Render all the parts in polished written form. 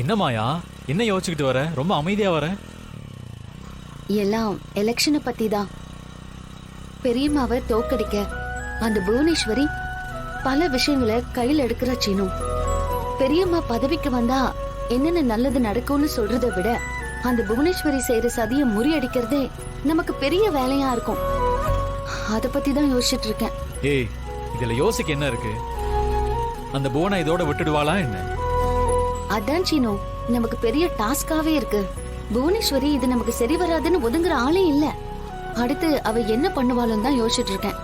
என்ன மாயா, என்ன யோசிச்சுக்கிட்டு வர? ரொம்ப அமைதியா வர. எல்லாம் எலெக்ஷனை பத்தி தான். பெரியம்மாவை தோக்கடிக்க அந்த புவனேஸ்வரி பல விஷயங்களை கையில் எடுக்கிற சீனு. பெரியம்மா பதவிக்கு வந்தா என்னென்ன நல்லது நடக்கும்னு சொல்றதை விட அந்த புவனேஸ்வரி செய்யற சதிய முறியடிக்கிறதே நமக்கு பெரிய வேலையா இருக்கும். அத பத்தி தான் யோசிச்சுட்டு இருக்கேன். ஏய், இதுல யோசிக்க என்ன இருக்கு? அந்த புவனை இதோட விட்டுடுவாளா என்ன? அதான் சீனு, நமக்கு பெரிய டாஸ்காவே இருக்கு. புவனேஸ்வரி இது நமக்கு சரி வராதுன்னு ஒதுங்குற ஆளே இல்ல. அடுத்து அவ என்ன பண்ணுவாளுன்னு தான் யோசிச்சுட்டு இருக்கேன்.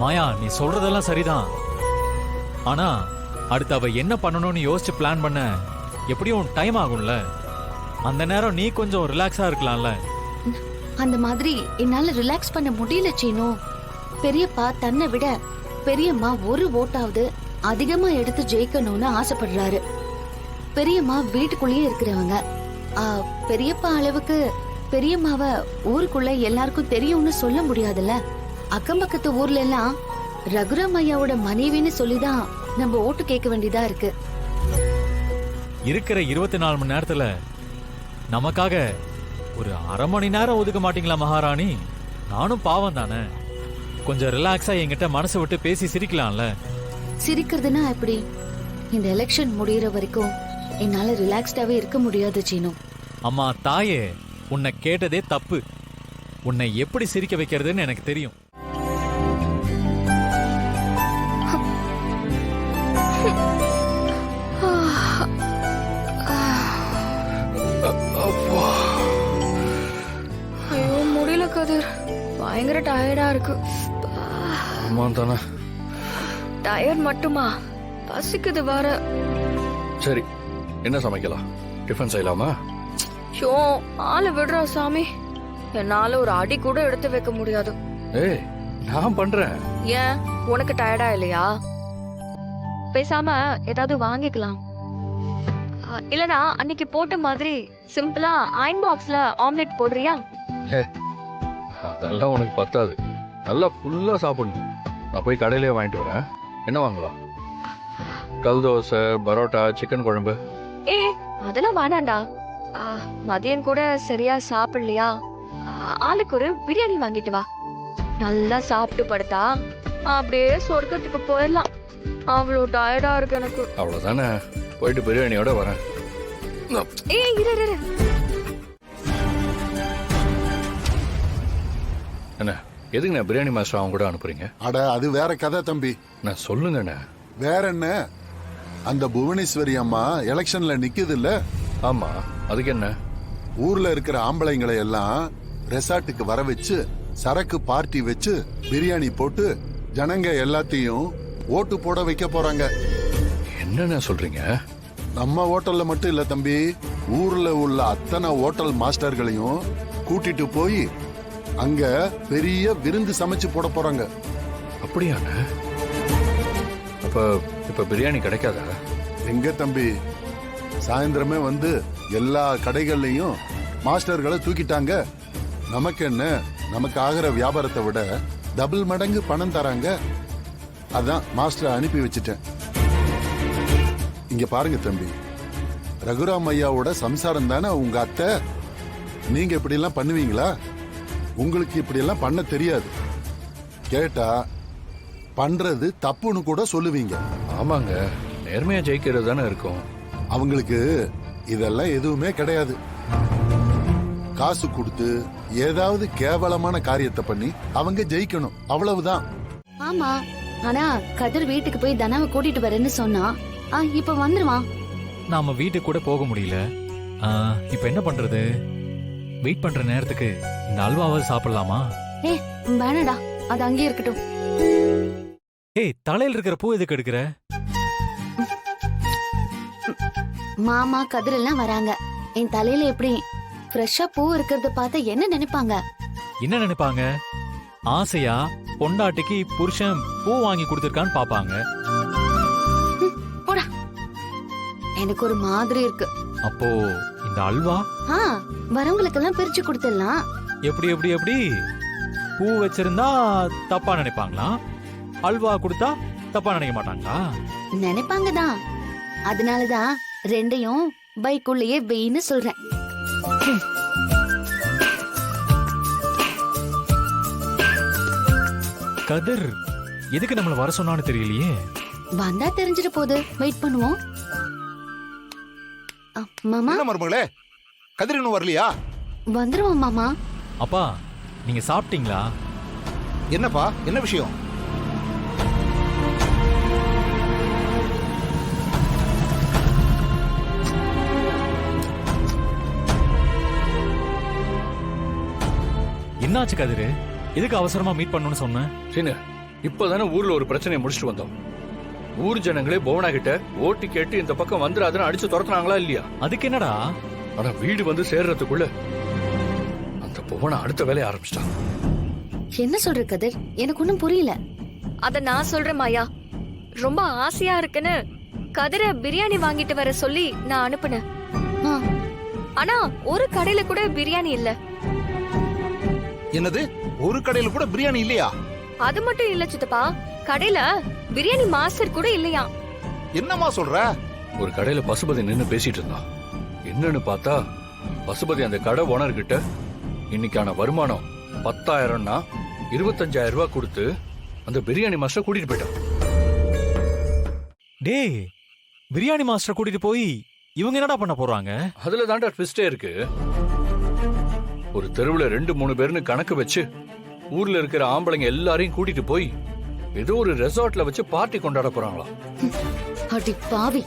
மாயா, நீ சொல்றதெல்லாம் சரிதான். ஆனா அடுத்து அவ என்ன பண்ணணும்னு யோசிச்சு பிளான் பண்ண எப்படியும் டைம் ஆகும்ல. அந்த நேரம் நீ கொஞ்சம் ரிலாக்ஸா இருக்கலாம்ல. அந்த மாதிரி என்னால ரிலாக்ஸ் பண்ண முடியல சீனு. பெரியப்பா தன்னை விட பெரியம்மா ஒரு ஓட்டாவது அதிகமா எடுத்து ஜெயிக்கணும்னு ஆசைப்படுறாரு. பெரியம்மா வீட்டுக்குள்ளேயே இருக்கிறவங்க. பெரியப்பா அளவுக்கு பெரியம்மாவ ஊருக்குள்ள எல்லாருக்கும் தெரியும்னு சொல்ல முடியாதுல்ல. அக்கம் பக்கத்து ஊர்ல எல்லாம் ரகுராம் ஐயாவோட மனைவின்னு சொல்லிதான் நம்ம ஓட்டு கேட்க வேண்டியதா இருக்கு. இருக்கிற 24 மணி நேரத்துல நமக்காக ஒரு அரை மணி நேரம் ஒதுக்க மாட்டீங்களா மகாராணி? நானும் பாவம் தானே. கொஞ்சம் ரிலாக்ஸா என்கிட்ட மனசு விட்டு பேசி சிரிக்கலாம்ல. சிரிக்கிறதுனா எப்படி? இந்த எலெக்ஷன் முடியற வரைக்கும் என்னால ரிலாக்ஸ்டாவே இருக்க முடியாது சீனு. அம்மா தாயே, உன்னை கேட்டதே தப்பு. உன்னை எப்படி சிரிக்க வைக்கிறதுன்னு எனக்கு தெரியும். ஐயோ முடியல கதிர், பயங்கர டயர்டா இருக்கு. டயர்ட் மட்டுமா, பசிக்குது வர. சரி, என்ன சமைக்கலாம்? டிஃபன் செய்யலாமா? ஷோ, ஆளை விடுறா சாமி. என்னால ஒரு அடி கூட எடுத்து வைக்க முடியாது. ஏய், நான் பண்றேன். ஏன், உனக்கு டயர்டா இல்லையா? பேசாம ஏதாவது வாங்கிக்கலாம். இல்லனா அன்னைக்கு போட்ட மாதிரி சிம்பிளா அயன் பாக்ஸ்ல ஆம்லெட் போடுறியா? அதெல்லாம் உனக்கு பத்தாது. நல்லா ஃபுல்லா சாப்பிடணும். நான் போய் கடையிலே வாங்கிட்டு வரேன். என்ன வாங்கலாம்? கல் தோசை, பரோட்டா, சிக்கன் குழம்பு. ஏ, அதெல்லாம் வேணாண்டா. மதியம் கூட சரியா சாப்பிடலையா? ஆளுக்கு ஒரு பிரியாணி வாங்கிட்டு வா. நல்லா சாப்பிட்டு படுத்தா அப்படியே சொர்க்கத்துக்கு போயிடலாம். அவ்வளோ டயர்டா இருக்கு எனக்கு. அவ்வளவுதானே, போயிட்டு பிரியாணியோட வரேன். ஏய் இரு. என்ன, எதுக்கு நான் பிரியாணி மாஸ்டர் அவங்க கூட அனுப்புறீங்க? அட, அது வேற கதை தம்பி. நான் சொல்லுங்கண்ணே. வேற என்ன, அந்த புவனேஸ்வரி அம்மா எலெக்ஷன்ல நிக்குது இல்ல? ஆமா, அதுக்கு என்ன? ஊர்ல இருக்கிற ஆம்பளைங்களை எல்லாம் ரெசார்ட்டுக்கு வர வச்சு சரக்கு பார்ட்டி வச்சு பிரியாணி போட்டு ஜனங்க எல்லாத்தையும் ஓட்டு போட வைக்க போறாங்க. என்னென்ன சொல்றீங்க? நம்ம ஹோட்டல்ல மட்டும் இல்ல தம்பி, ஊர்ல உள்ள அத்தனை ஹோட்டல் மாஸ்டர்களையும் கூட்டிட்டு போய் அங்க பெரிய விருந்து சமைச்சு போட போறாங்க. அப்படியான? இப்ப பிரியாணி கிடைக்காதா? எங்க தம்பி, சாயந்தரமே வந்து எல்லா கடைகள்லயும் மாஸ்டர்களை தூக்கிட்டாங்க. நமக்கு என்ன, நமக்கு ஆகிற வியாபாரத்தை விட டபுள் மடங்கு பணம் தராங்க. அதான் மாஸ்டர் அனுப்பி வச்சுட்டேன். இங்க பாருங்க தம்பி, ரகுராம் ஐயாவோட சம்சாரம் தானே உங்க அத்தை. நீங்க இப்படி எல்லாம் பண்ணுவீங்களா? உங்களுக்கு இப்படி எல்லாம் பண்ண தெரியாது. கேட்டா பண்றது தப்புன்னு கூட சொல்லுவீங்க. ஆமாங்க, நேர்மையா ஜெயிக்கிறது தானே இருக்கும். அவங்களுக்கு இதெல்லாம் எதுவுமே கிடையாது. காசு கொடுத்து ஏதாவது கேவலமான காரியத்தை பண்ணி அவங்க ஜெயிக்கணும், அவ்வளவுதான். ஆமா, ஆனா கதிர் வீட்டுக்கு போய் தனாவை கூட்டிட்டு வரேன்னு சொன்னா இப்ப வந்துருவான். நாம வீட்டுக்கு கூட போக முடியல. இப்ப என்ன பண்றது? வெயிட் பண்ற நேரத்துக்கு இந்த அல்வாவது சாப்பிடலாமா? வேணடா, அது அங்கே இருக்கட்டும். ஏய், தலையில இருக்கிற பூ எதுக்கு எடுக்கிற? மாமா கதிர் எல்லாம் வராங்க. என் தலையில எப்படி ஃப்ரெஷ்ஷா பூ இருக்கிறத பார்த்து என்ன நினைப்பாங்க? என்ன நினைப்பாங்க? ஆசையா பொண்டாட்டிக்கு புருஷன் பூ வாங்கி கொடுத்திருக்கான்னு பாப்பாங்க. போடா, எனக்கு ஒரு மாதிரி இருக்கு. அப்போ இந்த அல்வா வரவங்களுக்கு எல்லாம் பிரிச்சு கொடுத்துடலாம். எப்படி எப்படி எப்படி? பூ வச்சிருந்தா தப்பா நினைப்பாங்களா? அல்வா கொடுத்தா தப்பா நினைக்க மாட்டாங்களா? நினைப்பாங்க தான். அதனாலதான் ரெண்டையும் பைக்குள்ளேயே வெயின்னு சொல்றேன். கதிர் எதுக்கு நம்மள வர சொன்னான்னு தெரியலையே. வந்தா தெரிஞ்சிட்டு போகுது, வெயிட் பண்ணுவோம். மாமா என்ன மருமகளே, கதிர் இன்னும் வரலையா? வந்துருவோம் மாமா. அப்பா நீங்க சாப்பிட்டீங்களா? என்னப்பா, என்ன விஷயம்? என்னாச்சு கதிர்? எதுக்கு அவசரமா மீட் பண்ணணும்னு சொன்னேன்? சீனு, இப்பதானே ஊர்ல ஒரு பிரச்சனையை முடிச்சுட்டு வந்தோம். ஊர் ஜனங்களே புவனா கிட்ட ஓட்டு கேட்டு இந்த பக்கம் வந்துடாதுன்னு அடிச்சு துரத்துனாங்களா இல்லையா? அதுக்கு என்னடா? ஆனா வீடு வந்து சேர்றதுக்குள்ள அந்த புவனா அடுத்த வேலையை ஆரம்பிச்சிட்டான். என்ன சொல்ற கதிர்? எனக்கு ஒண்ணும் புரியல. அத நான் சொல்றேன் மாயா. ரொம்ப ஆசையா இருக்குன்னு கதிரை பிரியாணி வாங்கிட்டு வர சொல்லி நான் அனுப்புனேன். ஆ, ஆனா ஒரு கடையில கூட பிரியாணி இல்ல. என்னது, ஒரு கடையில கூட பிரியாணி இல்லையா? அது மட்டும் இல்ல சித்தப்பா, கடையில பிரியாணி மாஸ்டர் கூட இல்லையா. என்னம்மா சொல்ற? ஒரு கடையில பசுபதி நின்னு பேசிட்டு இருந்தான். என்னன்னு பார்த்தா பசுபதி அந்த கடை ஓனர் கிட்ட இன்னைக்கான வருமானம் 10,000ன்னா 25,000 ரூபாய் கொடுத்து அந்த பிரியாணி மாஸ்டர் கூட்டிட்டு போயிட்டான். டேய், பிரியாணி மாஸ்டர் கூட்டிட்டு போய் இவங்க என்னடா பண்ண போறாங்க? அதுல தாண்டா ட்விஸ்டே இருக்கு. ஒரு தெருவுல 2-3 பேர்னு கணக்கு வச்சு ஊர்ல இருக்கிற ஆம்பளைங்க எல்லாரையும் கூட்டிட்டு போய் ஏதோ ஒரு ரெசார்ட்ல வச்சு பார்ட்டி கொண்டாட போறாங்களாம். அடி பாவி,